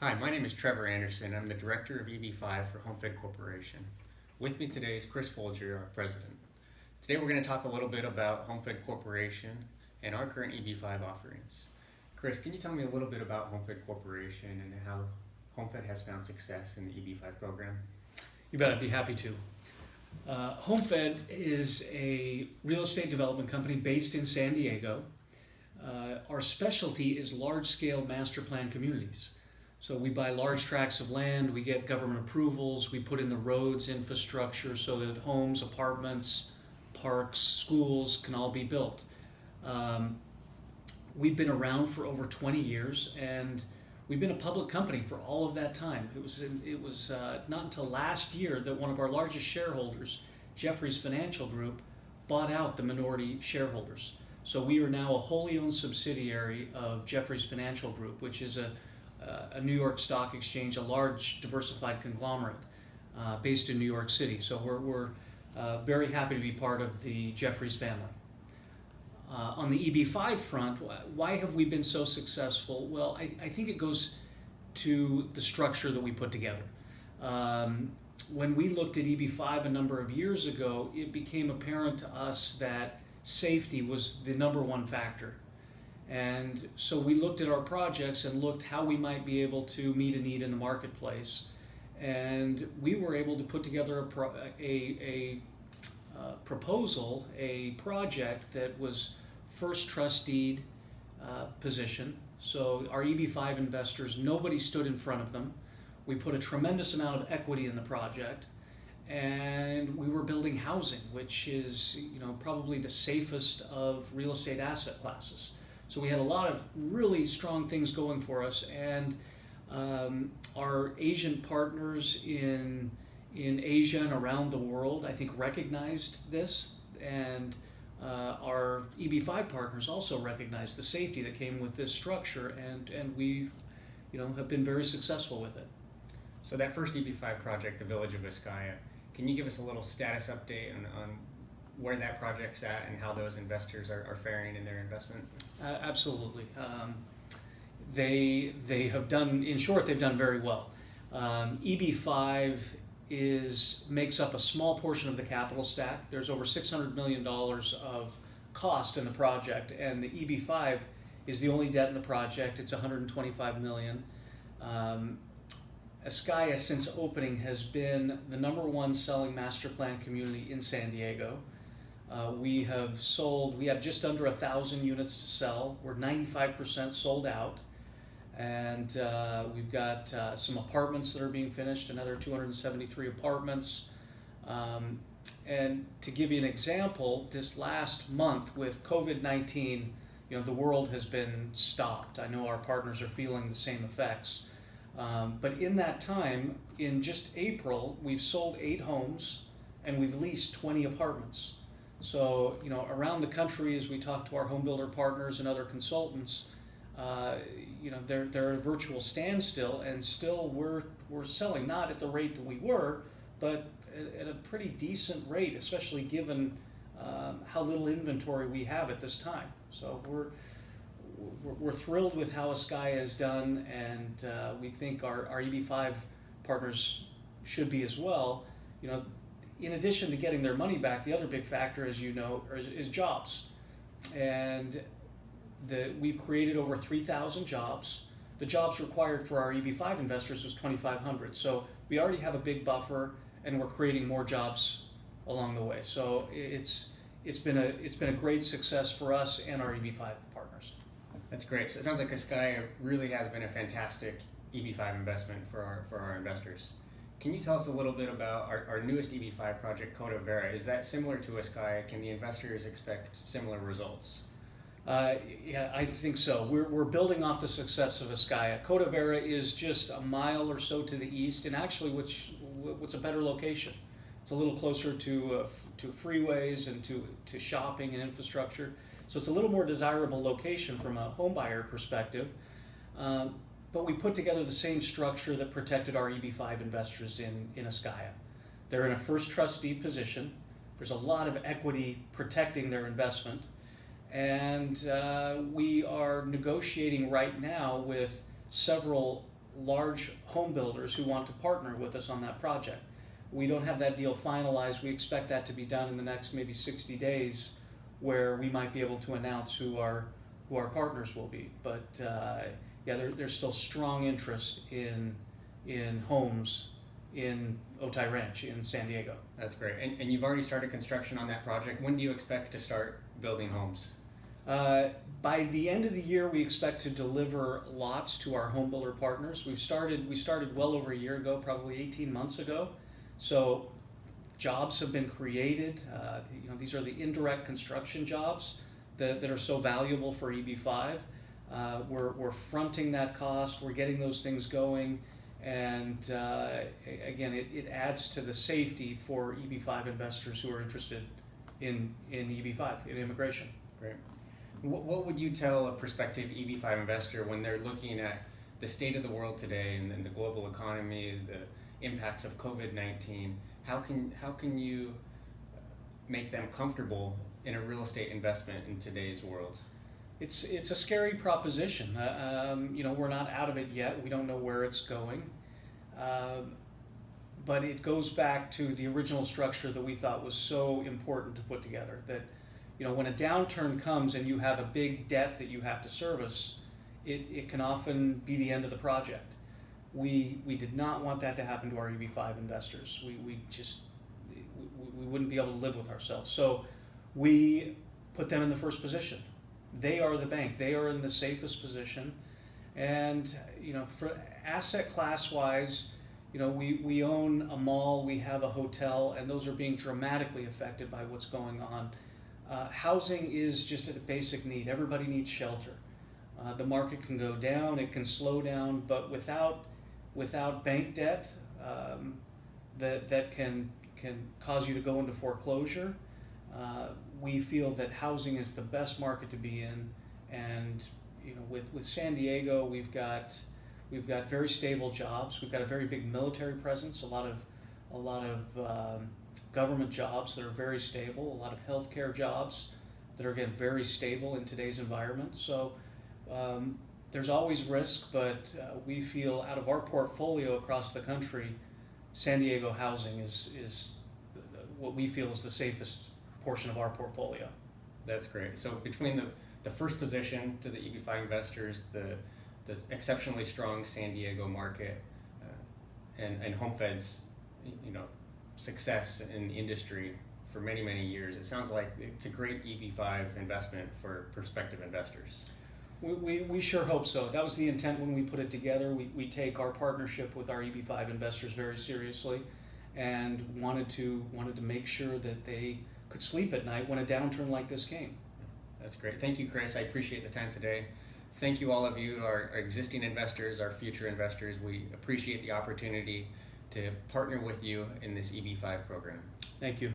Hi, my name is Trevor Anderson. I'm the Director of EB5 for Homefed Corporation. With me today is Chris Folger, our President. Today we're going to talk a little bit about Homefed Corporation and our current EB5 offerings. Chris, can you tell me a little bit about Homefed Corporation and how Homefed has found success in the EB5 program? You bet, I'd be happy to. Homefed is a real estate development company based in San Diego. Our specialty is large-scale master plan communities. So we buy large tracts of land, we get government approvals, we put in the roads, infrastructure so that homes, apartments, parks, schools can all be built. We've been around for over 20 years and we've been a public company for all of that time. It was not until last year that one of our largest shareholders, Jefferies Financial Group, bought out the minority shareholders. So we are now a wholly owned subsidiary of Jefferies Financial Group, which is a New York Stock Exchange, a large diversified conglomerate based in New York City. So we're very happy to be part of the Jefferies family. On the EB5 front, why have we been so successful? Well, I think it goes to the structure that we put together. When we looked at EB5 a number of years ago, it became apparent to us that safety was the number one factor. And so we looked at our projects and looked how we might be able to meet a need in the marketplace. And we were able to put together a proposal, a project that was first trust deed position. So our EB5 investors, nobody stood in front of them. We put a tremendous amount of equity in the project. And we were building housing, which is probably the safest of real estate asset classes. So we had a lot of really strong things going for us, and our Asian partners in Asia and around the world, I think, recognized this, and our EB5 partners also recognized the safety that came with this structure, and we have been very successful with it. So that first EB5 project, the Village of Vizcaya, can you give us a little status update on where that project's at and how those investors are faring in their investment? Absolutely. They have done, in short, they've done very well. EB5 makes up a small portion of the capital stack. There's over $600 million of cost in the project, and the EB5 is the only debt in the project. It's $125 million. Vizcaya, since opening, has been the #1 selling master plan community in San Diego. We have just under 1,000 units to sell. We're 95% sold out. And we've got some apartments that are being finished, another 273 apartments. And to give you an example, this last month with COVID-19, the world has been stopped. I know our partners are feeling the same effects. But in that time, in just April, we've sold 8 homes and we've leased 20 apartments. So, around the country, as we talk to our home builder partners and other consultants, they're at a virtual standstill, and still we're selling not at the rate that we were, but at a pretty decent rate, especially given how little inventory we have at this time. So we're thrilled with how Vizcaya has done, and we think our EB5 partners should be as well. In addition to getting their money back, the other big factor, as you know, is jobs. And we've created over 3,000 jobs. The jobs required for our EB5 investors was 2,500. So we already have a big buffer, and we're creating more jobs along the way. So it's been a great success for us and our EB5 partners. That's great. So it sounds like Vizcaya really has been a fantastic EB5 investment for our investors. Can you tell us a little bit about our newest EB5 project, Coda Vera? Is that similar to Vizcaya? Can the investors expect similar results? Yeah, I think so. We're building off the success of Vizcaya. Coda Vera is just a mile or so to the east, and actually, what's a better location? It's a little closer to freeways and to shopping and infrastructure. So it's a little more desirable location from a home buyer perspective. But we put together the same structure that protected our EB5 investors in Vizcaya. They're in a first trustee position. There's a lot of equity protecting their investment. And we are negotiating right now with several large home builders who want to partner with us on that project. We don't have that deal finalized. We expect that to be done in the next maybe 60 days, where we might be able to announce who our partners will be. But there's still strong interest in homes in Otay Ranch in San Diego. That's great. And you've already started construction on that project. When do you expect to start building homes? By the end of the year, we expect to deliver lots to our home builder partners. We started well over a year ago, probably 18 months ago. So jobs have been created. These are the indirect construction jobs that are so valuable for EB5. We're fronting that cost. We're getting those things going. And again, it adds to the safety for EB5 investors who are interested in EB5, in immigration. Great. What would you tell a prospective EB5 investor when they're looking at the state of the world today and the global economy, the impacts of COVID-19? How can you make them comfortable in a real estate investment in today's world? It's a scary proposition. We're not out of it yet. We don't know where it's going. But it goes back to the original structure that we thought was so important to put together. That when a downturn comes and you have a big debt that you have to service, it can often be the end of the project. We did not want that to happen to our EB5 investors. We wouldn't be able to live with ourselves. So we put them in the first position. They are the bank. They are in the safest position. And for asset class wise, we own a mall, we have a hotel, and those are being dramatically affected by what's going on. Housing is just a basic need. Everybody needs shelter. The market can go down, it can slow down, but without bank debt that can cause you to go into foreclosure, we feel that housing is the best market to be in. And with San Diego, we've got very stable jobs. We've got a very big military presence, a lot of government jobs that are very stable, a lot of healthcare jobs that are, again, very stable in today's environment. So there's always risk, but we feel out of our portfolio across the country, San Diego housing is what we feel is the safest portion of our portfolio. That's great. So between the first position to the EB5 investors, the exceptionally strong San Diego market, and Homefed's success in the industry for many, many years, it sounds like it's a great EB5 investment for prospective investors. We sure hope so. That was the intent when we put it together. We take our partnership with our EB5 investors very seriously, and wanted to make sure that they could sleep at night when a downturn like this came. That's great. Thank you, Chris. I appreciate the time today. Thank you, all of you, our existing investors, our future investors. We appreciate the opportunity to partner with you in this EB5 program. Thank you.